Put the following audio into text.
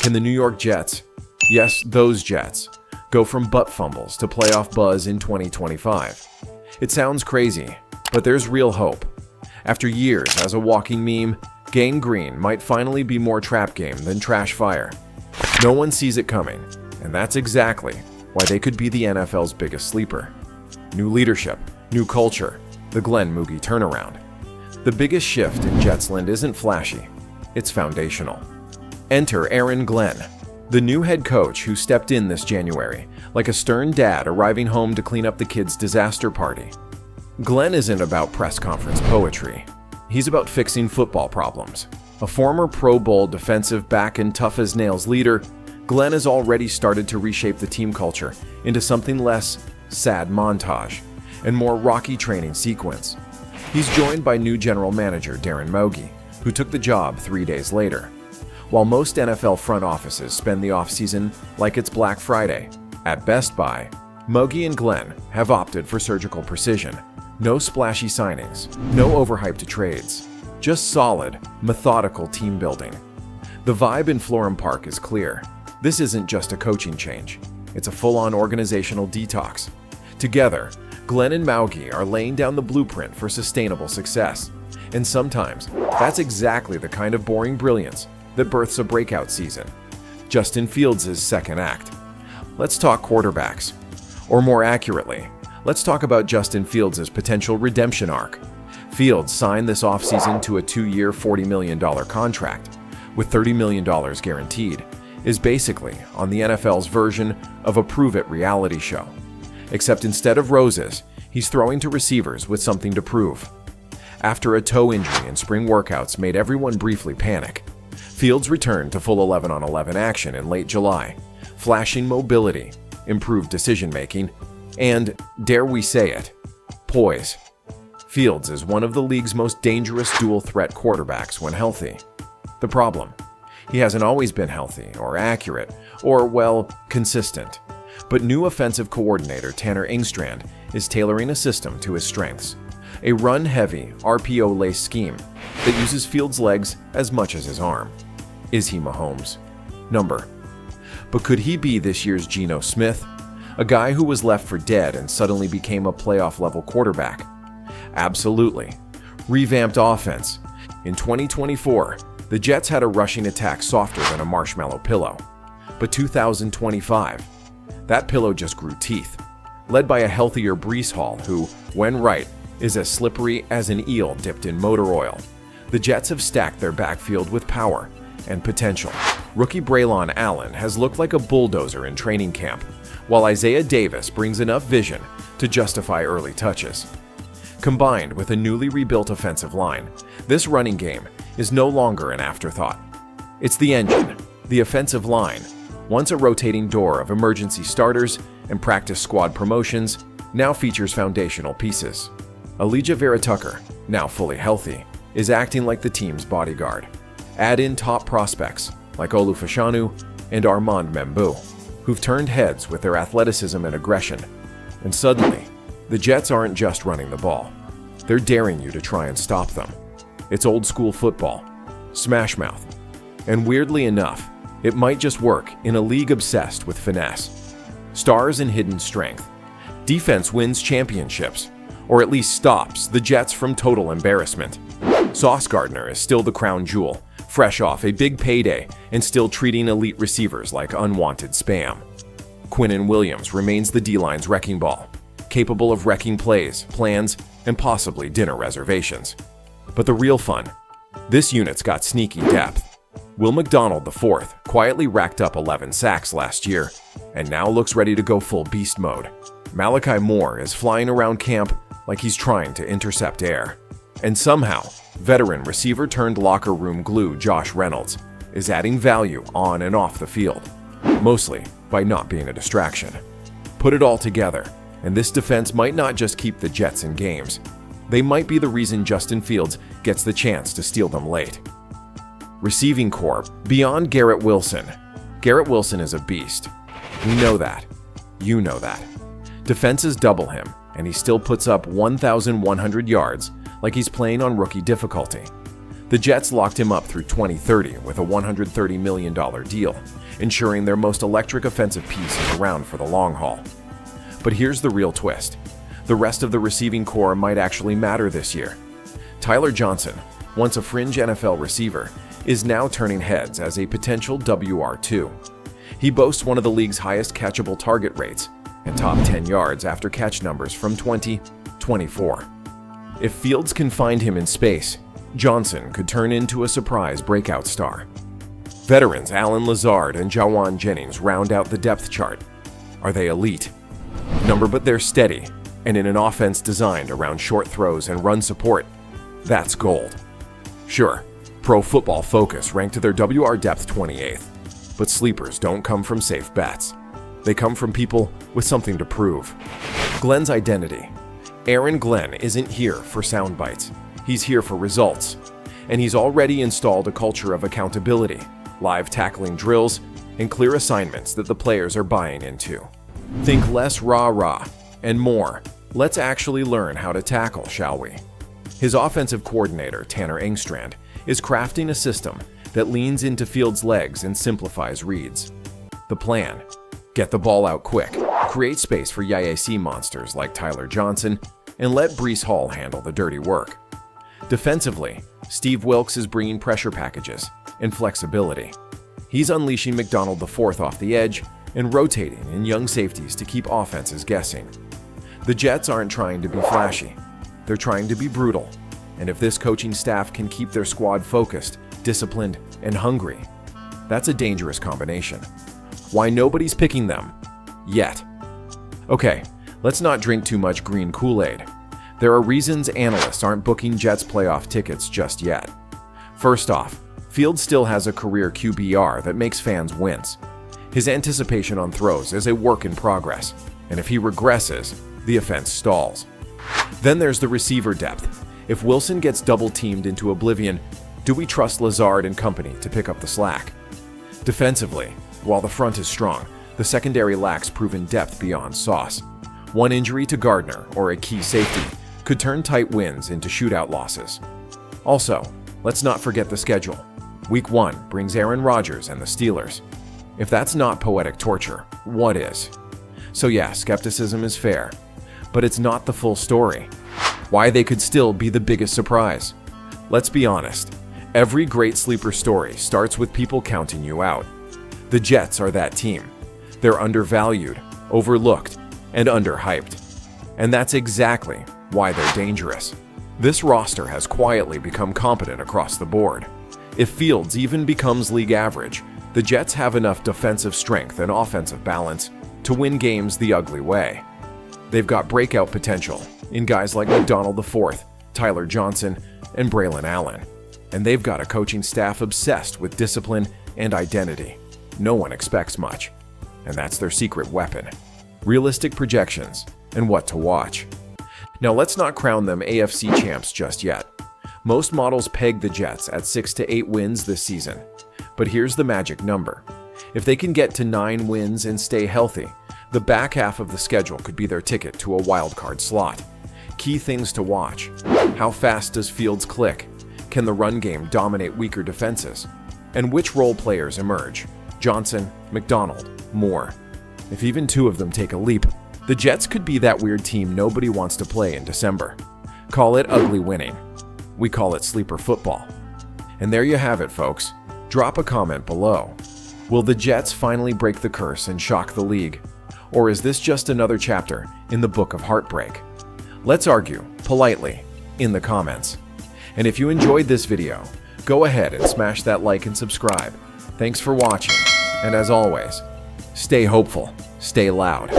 Can the New York Jets, yes, those Jets, go from butt fumbles to playoff buzz in 2025? It sounds crazy, but there's real hope. After years as a walking meme, Gang Green might finally be more trap game than trash fire. No one sees it coming, and that's exactly why they could be the NFL's biggest sleeper. New leadership, new culture, the Glenn Moogie turnaround. The biggest shift in Jetsland isn't flashy, it's foundational. Enter Aaron Glenn, the new head coach who stepped in this January, like a stern dad arriving home to clean up the kids' disaster party. Glenn isn't about press conference poetry. He's about fixing football problems. A former Pro Bowl defensive back and tough-as-nails leader, Glenn has already started to reshape the team culture into something less sad montage and more rocky training sequence. He's joined by new general manager Darren Mogi, who took the job 3 days later. While most NFL front offices spend the offseason like it's Black Friday, at Best Buy, Mogi and Glenn have opted for surgical precision. No splashy signings, no overhyped trades, just solid, methodical team building. The vibe in Florham Park is clear. This isn't just a coaching change. It's a full-on organizational detox. Together, Glenn and Mogi are laying down the blueprint for sustainable success. And sometimes, that's exactly the kind of boring brilliance that births a breakout season. Justin Fields' second act. Let's talk quarterbacks. Or more accurately, let's talk about Justin Fields' potential redemption arc. Fields signed this offseason to a 2-year, $40 million contract, with $30 million guaranteed, is basically on the NFL's version of a prove-it reality show. Except instead of roses, he's throwing to receivers with something to prove. After a toe injury and spring workouts made everyone briefly panic, Fields returned to full 11-on-11 action in late July, flashing mobility, improved decision-making, and, dare we say it, poise. Fields is one of the league's most dangerous dual-threat quarterbacks when healthy. The problem? He hasn't always been healthy or accurate or, well, consistent. But new offensive coordinator Tanner Engstrand is tailoring a system to his strengths. A run-heavy, RPO-laced scheme that uses Fields' legs as much as his arm. Is he Mahomes? Number. But could he be this year's Geno Smith? A guy who was left for dead and suddenly became a playoff-level quarterback? Absolutely. Revamped offense. In 2024, the Jets had a rushing attack softer than a marshmallow pillow. But 2025, that pillow just grew teeth. Led by a healthier Breece Hall who, when right, is as slippery as an eel dipped in motor oil. The Jets have stacked their backfield with power and potential. Rookie Bralon Allen has looked like a bulldozer in training camp, while Isaiah Davis brings enough vision to justify early touches. Combined with a newly rebuilt offensive line, this running game is no longer an afterthought. It's the engine, the offensive line, once a rotating door of emergency starters and practice squad promotions, now features foundational pieces. Elijah Vera Tucker, now fully healthy, is acting like the team's bodyguard. Add in top prospects like Olu Fashanu and Armand Membu, who've turned heads with their athleticism and aggression. And suddenly, the Jets aren't just running the ball. They're daring you to try and stop them. It's old school football, smash mouth. And weirdly enough, it might just work in a league obsessed with finesse. Stars and hidden strength. Defense wins championships, or at least stops the Jets from total embarrassment. Sauce Gardner is still the crown jewel, fresh off a big payday and still treating elite receivers like unwanted spam. Quinnen Williams remains the D-line's wrecking ball, capable of wrecking plays, plans, and possibly dinner reservations. But the real fun? This unit's got sneaky depth. Will McDonald IV quietly racked up 11 sacks last year, and now looks ready to go full beast mode. Malachi Moore is flying around camp like he's trying to intercept air. And somehow, veteran receiver turned locker room glue Josh Reynolds is adding value on and off the field, mostly by not being a distraction. Put it all together, and this defense might not just keep the Jets in games. They might be the reason Justin Fields gets the chance to steal them late. Receiving corps, beyond Garrett Wilson. Garrett Wilson is a beast. We know that. You know that. Defenses double him, and he still puts up 1,100 yards like he's playing on rookie difficulty. The Jets locked him up through 2030 with a $130 million deal, ensuring their most electric offensive piece is around for the long haul. But here's the real twist. The rest of the receiving core might actually matter this year. Tyler Johnson, once a fringe NFL receiver, is now turning heads as a potential WR2. He boasts one of the league's highest catchable target rates and top 10 yards after catch numbers from 2024. If Fields can find him in space, Johnson could turn into a surprise breakout star. Veterans Allen Lazard and Jawan Jennings round out the depth chart. Are they elite? But they're steady, and in an offense designed around short throws and run support, that's gold. Sure, Pro Football Focus ranked their WR depth 28th, but sleepers don't come from safe bets. They come from people with something to prove. Glenn's identity. Aaron Glenn isn't here for sound bites. He's here for results. And he's already installed a culture of accountability, live tackling drills, and clear assignments that the players are buying into. Think less rah-rah and more, let's actually learn how to tackle, shall we? His offensive coordinator, Tanner Engstrand, is crafting a system that leans into Fields' legs and simplifies reads. The plan: get the ball out quick, create space for YAC monsters like Tyler Johnson, and let Breece Hall handle the dirty work. Defensively, Steve Wilks is bringing pressure packages and flexibility. He's unleashing McDonald IV off the edge and rotating in young safeties to keep offenses guessing. The Jets aren't trying to be flashy. They're trying to be brutal. And if this coaching staff can keep their squad focused, disciplined, and hungry, that's a dangerous combination. Why nobody's picking them yet? Okay, let's not drink too much green Kool-Aid. There are reasons analysts aren't booking Jets playoff tickets just yet. First off, Fields still has a career QBR that makes fans wince. His anticipation on throws is a work in progress, and if he regresses, the offense stalls. Then there's the receiver depth. If Wilson gets double-teamed into oblivion, do we trust Lazard and company to pick up the slack? Defensively, while the front is strong, the secondary lacks proven depth beyond sauce. One injury to Gardner or a key safety could turn tight wins into shootout losses. Also, let's not forget the schedule. Week 1 brings Aaron Rodgers and the Steelers. If that's not poetic torture, what is? So yeah, skepticism is fair, but it's not the full story. Why they could still be the biggest surprise. Let's be honest, every great sleeper story starts with people counting you out. The Jets are that team. They're undervalued, overlooked, and underhyped. And that's exactly why they're dangerous. This roster has quietly become competent across the board. If Fields even becomes league average, the Jets have enough defensive strength and offensive balance to win games the ugly way. They've got breakout potential in guys like McDonald IV, Tyler Johnson, and Bralon Allen. And they've got a coaching staff obsessed with discipline and identity. No one expects much. And that's their secret weapon. Realistic projections and what to watch. Now let's not crown them AFC champs just yet. Most models peg the Jets at 6 to 8 wins this season. But here's the magic number. If they can get to 9 wins and stay healthy, the back half of the schedule could be their ticket to a wildcard slot. Key things to watch. How fast does Fields click? Can the run game dominate weaker defenses? And which role players emerge? Johnson, McDonald, Moore. If even 2 of them take a leap, the Jets could be that weird team nobody wants to play in December. Call it ugly winning. We call it sleeper football. And there you have it, folks. Drop a comment below. Will the Jets finally break the curse and shock the league? Or is this just another chapter in the book of heartbreak? Let's argue, politely, in the comments. And if you enjoyed this video, go ahead and smash that like and subscribe. Thanks for watching, and as always, stay hopeful, stay loud.